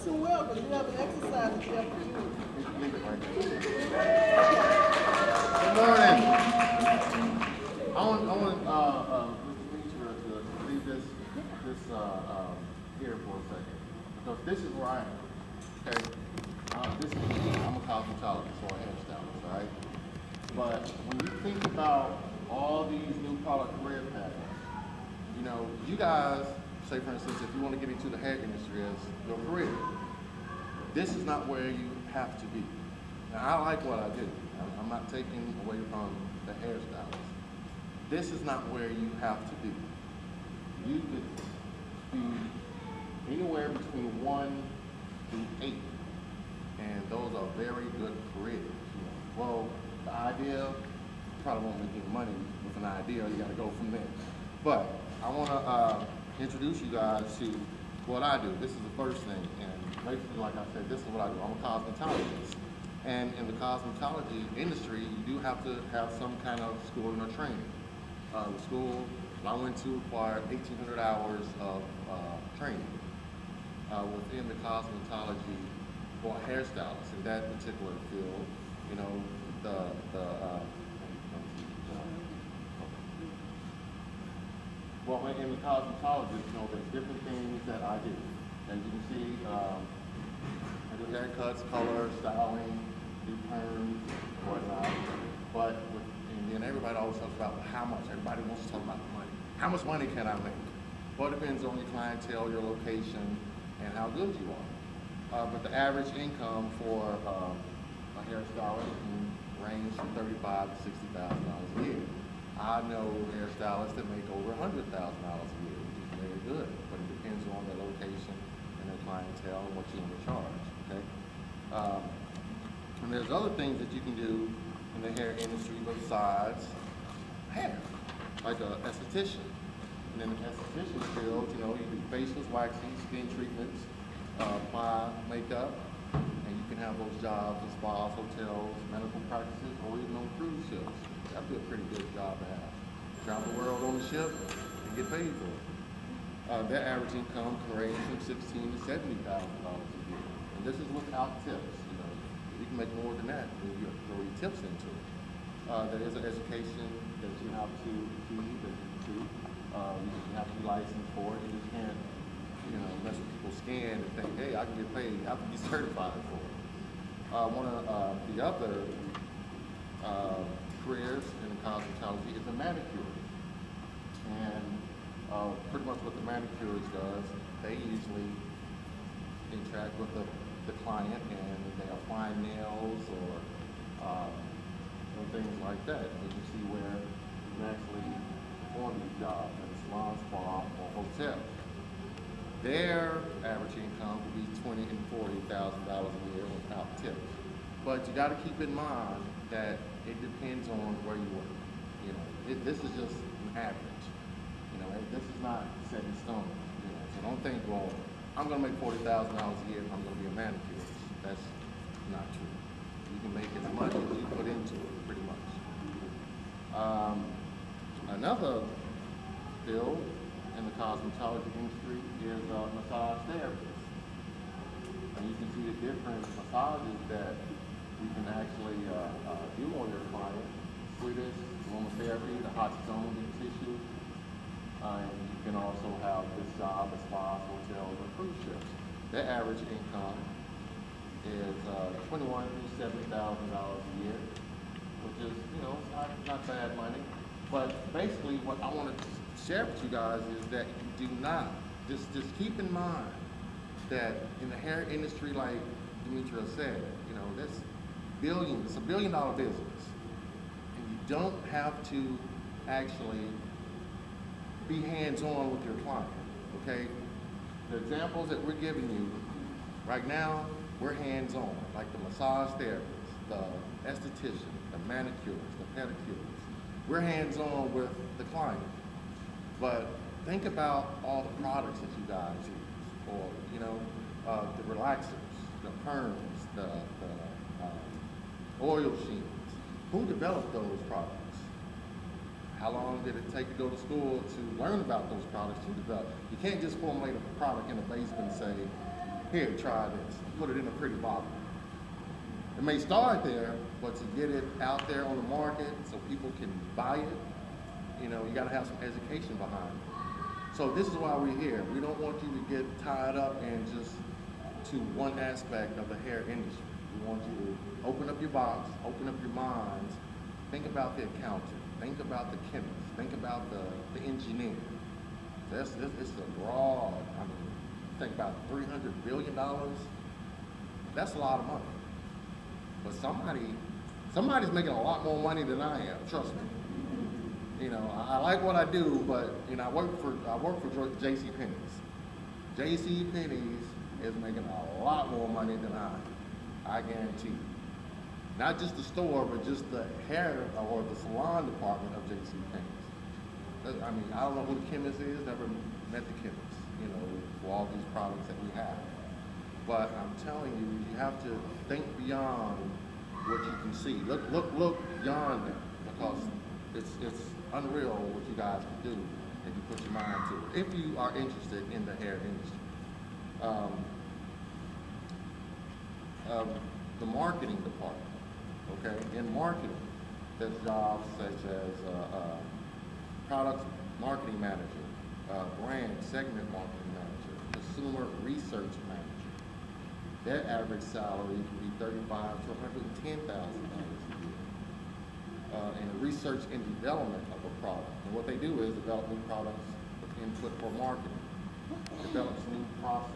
too well because you have an exercise that you have to do. Leave it right there. Good morning. I want Mr. Beecher to leave this here for a second because this is where I am. Okay, I'm a cosmetologist or a hairstylist, all right? But when you think about all these new product career paths, you know, you guys, say for instance, if you want to get into the hair industry as your career, this is not where you have to be. Now, I like what I do. I'm not taking away from the hairstylist. This is not where you have to be. You could be anywhere between 1 to 8, and those are very good careers. Well, the idea, you probably won't make any money with an idea. You got to go from there. But I want to introduce you guys to what I do. This is the first thing, and basically, like I said, this is what I do. I'm a cosmetologist. And in the cosmetology industry, you do have to have some kind of schooling or training. The school I went to required 1,800 hours of training within the cosmetology for a hairstylist in that particular field. You know, well, in the cosmetologist, you know, there's different things that I do. As you can see, I do haircuts, color, styling, do perms, whatnot. But and then everybody always talks about how much. Everybody wants to talk about money. How much money can I make? Well, it depends on your clientele, your location, and how good you are. But the average income for a hairstylist can range from $35,000 to $60,000 a year. I know hairstylists that make over $100,000 a year, which is very good, but it depends on their location and their clientele and what you want to charge, okay? And there's other things that you can do in the hair industry besides hair, like an esthetician. And in the esthetician field, you know, you do facials, waxing, skin treatments, apply makeup, and you can have those jobs in spas, hotels, medical practices, or even on cruise ships. That'd be a pretty good job to have. Travel the world on a ship and get paid for it. Their average income can range from $16,000 to $70,000 a year. And this is without tips. You know, you can make more than that when you throw your tips into it. There is an education that you have to achieve and do. You have to be licensed for it. You just can't, you know, mess with people's skin and think, hey, I can get paid. I have to be certified for it. One of the other careers in cosmetology is a manicurist. And pretty much what the manicurist does, they usually interact with the client and they apply nails or things like that. You can see where you can actually perform these jobs in a salon, spa, or hotel. Their average income will be $20,000 and $40,000 a year without tips. But you got to keep in mind that it depends on where you work. You know, this is just an average. You know, this is not set in stone. You know, so don't think, well, I'm going to make $40,000 a year if I'm going to be a manicurist. That's not true. You can make as much as you put into it, pretty much. Another field in the cosmetology industry is massage therapists. And you can see the different massages that you can actually do on your client. Swedish, aromatherapy, the hot stone, the tissue. And you can also have this job at spas, hotels, or cruise ships. Their average income is $21,000 to $70,000 a year, which is, you know, not bad money. But basically, what I want to share with you guys is that you do not, just keep in mind that in the hair industry, like Demetria said, you know, it's a $1 billion business. And you don't have to actually be hands-on with your client, okay? The examples that we're giving you, right now, we're hands-on, like the massage therapist, the esthetician, the manicurist, the pedicurist. We're hands-on with the client. But think about all the products that you guys use, or, you know, the relaxers, the perms, the oil sheens. Who developed those products? How long did it take to go to school to learn about those products to develop? You can't just formulate a product in a basement and say, here, try this. Put it in a pretty bottle. It may start there, but to get it out there on the market so people can buy it, you know, you gotta have some education behind it. So this is why we're here. We don't want you to get tied up in just to one aspect of the hair industry. We want you to open up your box, open up your minds, think about the accountant, think about the chemist, think about the engineer. It's a broad, I mean, think about $300 billion. That's a lot of money. But somebody's making a lot more money than I am, trust me. You know, I like what I do, but you know, I work for J.C. Penney's. J.C. Penney's is making a lot more money than I guarantee you. Not just the store, but just the hair or the salon department of J.C. Penney's. I mean, I don't know who the chemist is, never met the chemist, you know, for all these products that we have. But I'm telling you, you have to think beyond what you can see. Look beyond that, because it's unreal what you guys can do if you put your mind to it, if you are interested in the hair industry. The marketing department, okay? In marketing, there's jobs such as product marketing manager, brand segment marketing manager, consumer research manager. Their average salary can be $35,000 to $110,000 a year. And research and development of a product. And what they do is develop new products with input for marketing, develops new process.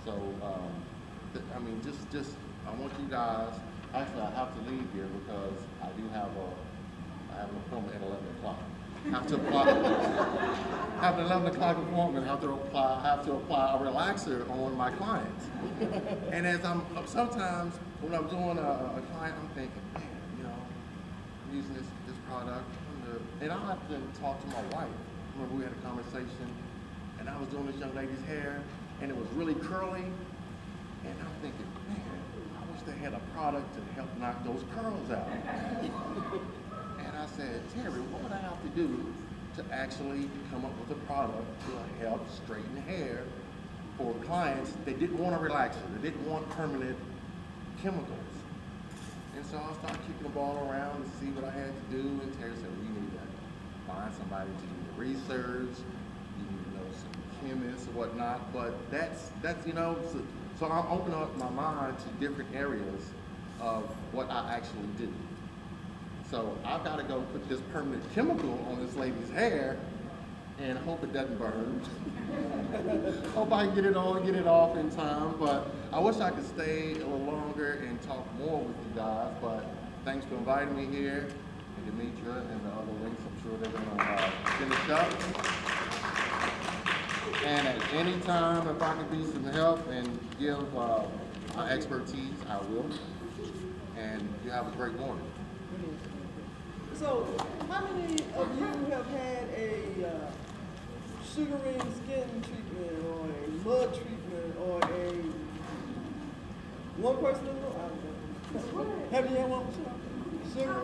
So, I mean, just I want you guys. Actually, I have to leave here because I do have an appointment at 11 o'clock. Have to apply. Have an 11 o'clock appointment. Have to apply a relaxer on one of my clients. And as sometimes when I'm doing a client, I'm thinking, man, you know, I'm using this product, and I have to talk to my wife. Remember, we had a conversation, and I was doing this young lady's hair, and it was really curly, and I'm thinking, man, I wish they had a product to help knock those curls out. And I said, Terry, what would I have to do to actually come up with a product to help straighten hair for clients that didn't want a relaxer, they didn't want permanent chemicals? And so I started kicking the ball around to see what I had to do, and Terry said, well, you need to find somebody to do the research, you need to know some chemists or whatnot, but that's you know, so I'm opening up my mind to different areas of what I actually do. So I've got to go put this permanent chemical on this lady's hair and hope it doesn't burn. Hope I can get it on, get it off in time, but I wish I could stay a little longer and talk more with you guys, but thanks for inviting me here, and Demetra and the other links, I'm sure they're gonna finish up. And at any time, if I can be some help and give my expertise, I will. And you have a great morning. So, how many of you have had a sugaring skin treatment or a mud treatment or a one person in the room? I don't know. Have you had one? Sugar?